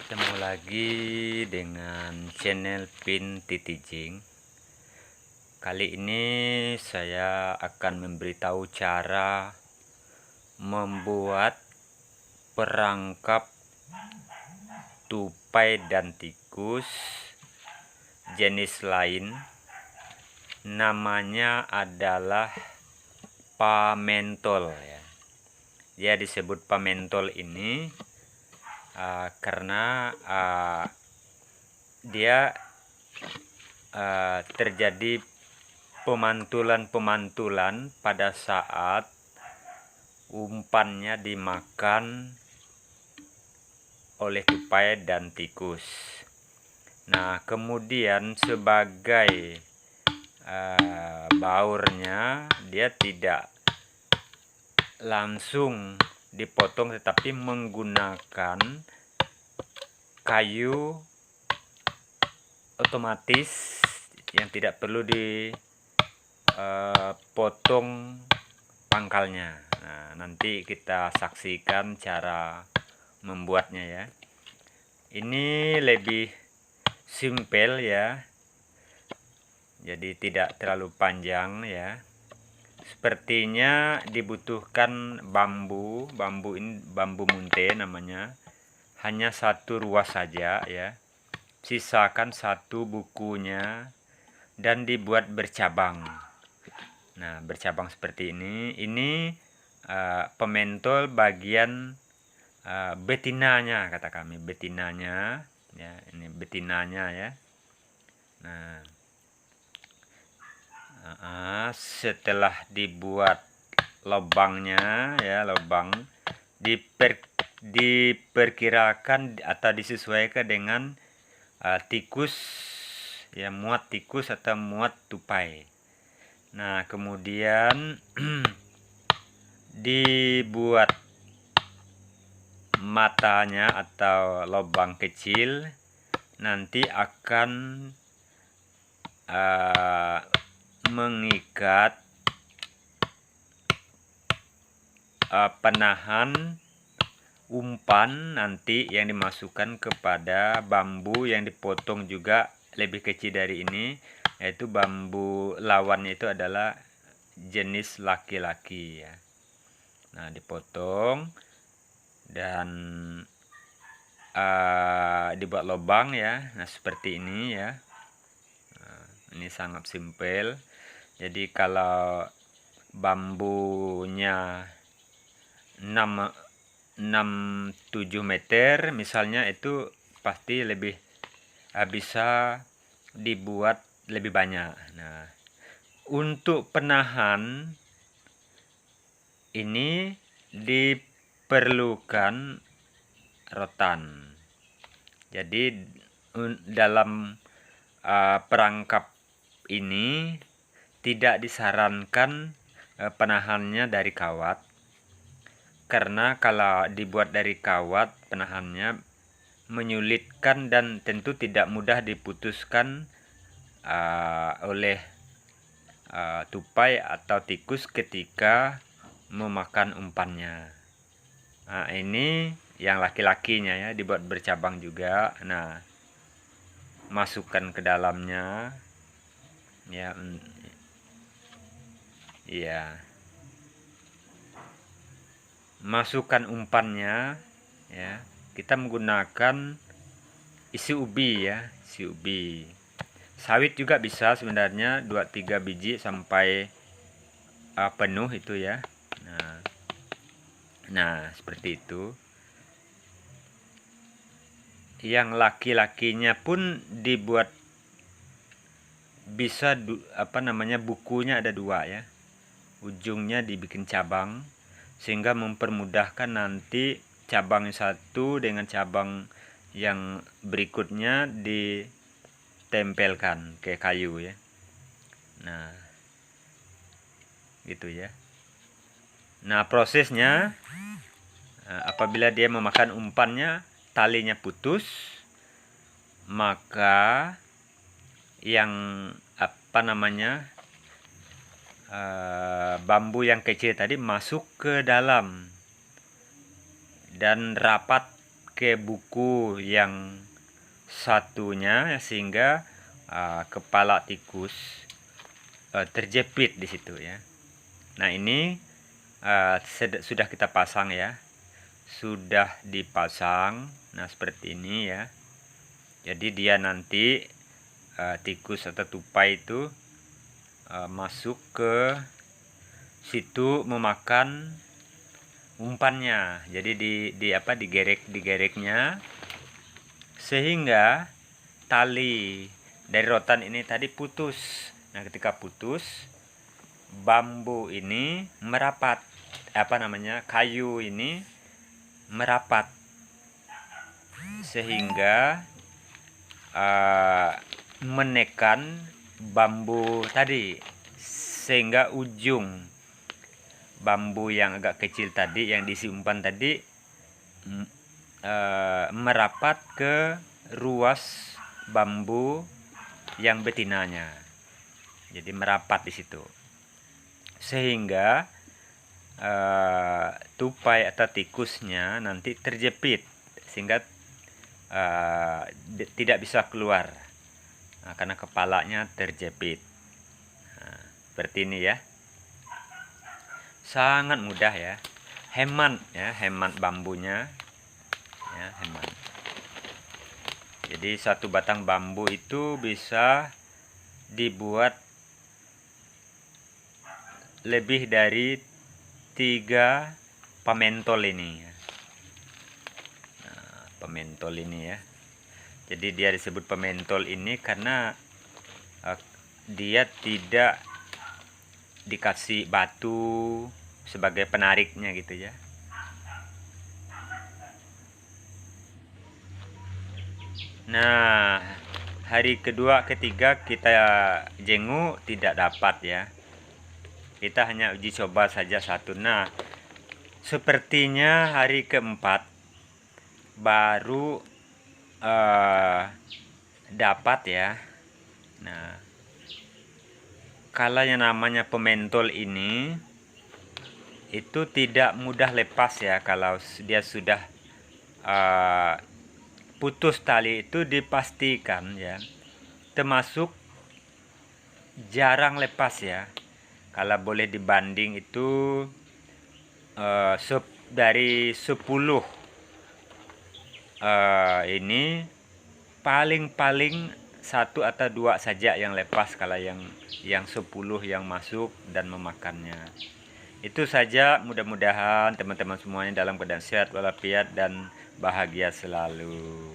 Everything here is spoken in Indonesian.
Ketemu lagi dengan channel Pin Titijing. Kali ini saya akan memberitahu cara membuat perangkap tupai dan tikus jenis lain. Namanya adalah pamentol ya. Dia disebut pamentol ini karena dia terjadi pemantulan pada saat umpannya dimakan oleh tupai dan tikus. Nah, kemudian sebagai baurnya dia tidak langsung dipotong tetapi menggunakan kayu otomatis yang tidak perlu dipotong pangkalnya. Nah, nanti kita saksikan cara membuatnya ya. Ini lebih simpel ya. Jadi tidak terlalu panjang ya. Sepertinya dibutuhkan bambu ini bambu munte namanya, hanya satu ruas saja ya. Sisakan satu bukunya dan dibuat bercabang. Nah, bercabang seperti ini. Ini pementol bagian betinanya, kata kami, betinanya ya. Ini betinanya ya. Nah, setelah dibuat lubangnya ya, lubang diperkirakan atau disesuaikan dengan tikus ya, muat tikus atau muat tupai. Nah, kemudian dibuat matanya atau lubang kecil, nanti akan mengikat penahan umpan nanti yang dimasukkan kepada bambu yang dipotong juga lebih kecil dari ini, yaitu bambu lawannya itu adalah jenis laki-laki ya. Nah, dipotong dan dibuat lubang ya. Nah, seperti ini ya. Nah, ini sangat simpel. Jadi kalau bambunya 6-7 meter misalnya, itu pasti lebih bisa dibuat lebih banyak. Nah, untuk penahan ini diperlukan rotan. Jadi dalam perangkap ini tidak disarankan penahannya dari kawat, karena kalau dibuat dari kawat penahannya menyulitkan dan tentu tidak mudah diputuskan oleh tupai atau tikus ketika memakan umpannya. Nah, ini yang laki-lakinya ya, dibuat bercabang juga. Nah, masukkan ke dalamnya ya. Iya. Masukkan umpannya ya. Kita menggunakan isi ubi ya, isi ubi. Sawit juga bisa sebenarnya, 2-3 biji sampai penuh itu ya. Nah, seperti itu. Yang laki-lakinya pun dibuat bisa bukunya ada 2 ya. Ujungnya dibikin cabang sehingga mempermudahkan nanti cabang satu dengan cabang yang berikutnya ditempelkan ke kayu ya. Nah, gitu ya. Nah, prosesnya apabila dia memakan umpannya talinya putus, maka yang bambu yang kecil tadi masuk ke dalam dan rapat pakai buku yang satunya, sehingga kepala tikus terjepit di situ ya. Nah, ini sudah kita pasang ya, sudah dipasang. Nah, seperti ini ya. Jadi dia nanti tikus atau tupai itu masuk ke situ memakan umpannya. Jadi digereknya, sehingga tali dari rotan ini tadi putus. Nah, ketika putus, bambu ini merapat, kayu ini merapat, sehingga menekan bambu tadi, sehingga ujung bambu yang agak kecil tadi yang diisi umpan tadi merapat ke ruas bambu yang betinanya. Jadi merapat di situ, sehingga tupai atau tikusnya nanti terjepit, sehingga tidak bisa keluar, karena kepalanya terjepit. Nah, seperti ini ya. Sangat mudah ya, hemat bambunya ya, hemat. Jadi satu batang bambu itu bisa dibuat lebih dari 3 pementol ini ya. Nah, pementol ini ya. Jadi dia disebut pementol ini karena dia tidak dikasih batu sebagai penariknya gitu ya. Nah, hari kedua ketiga kita jenguk tidak dapat ya. Kita hanya uji coba saja satu. Nah, sepertinya hari keempat baru dapat ya. Nah, kalau yang namanya pementol ini itu tidak mudah lepas ya. Kalau dia sudah putus tali itu dipastikan ya, termasuk jarang lepas ya. Kalau boleh dibanding itu dari 10 ini paling 1 atau 2 saja yang lepas, kalau yang 10 yang masuk dan memakannya. Itu saja, mudah-mudahan teman-teman semuanya dalam keadaan sehat walafiat dan bahagia selalu.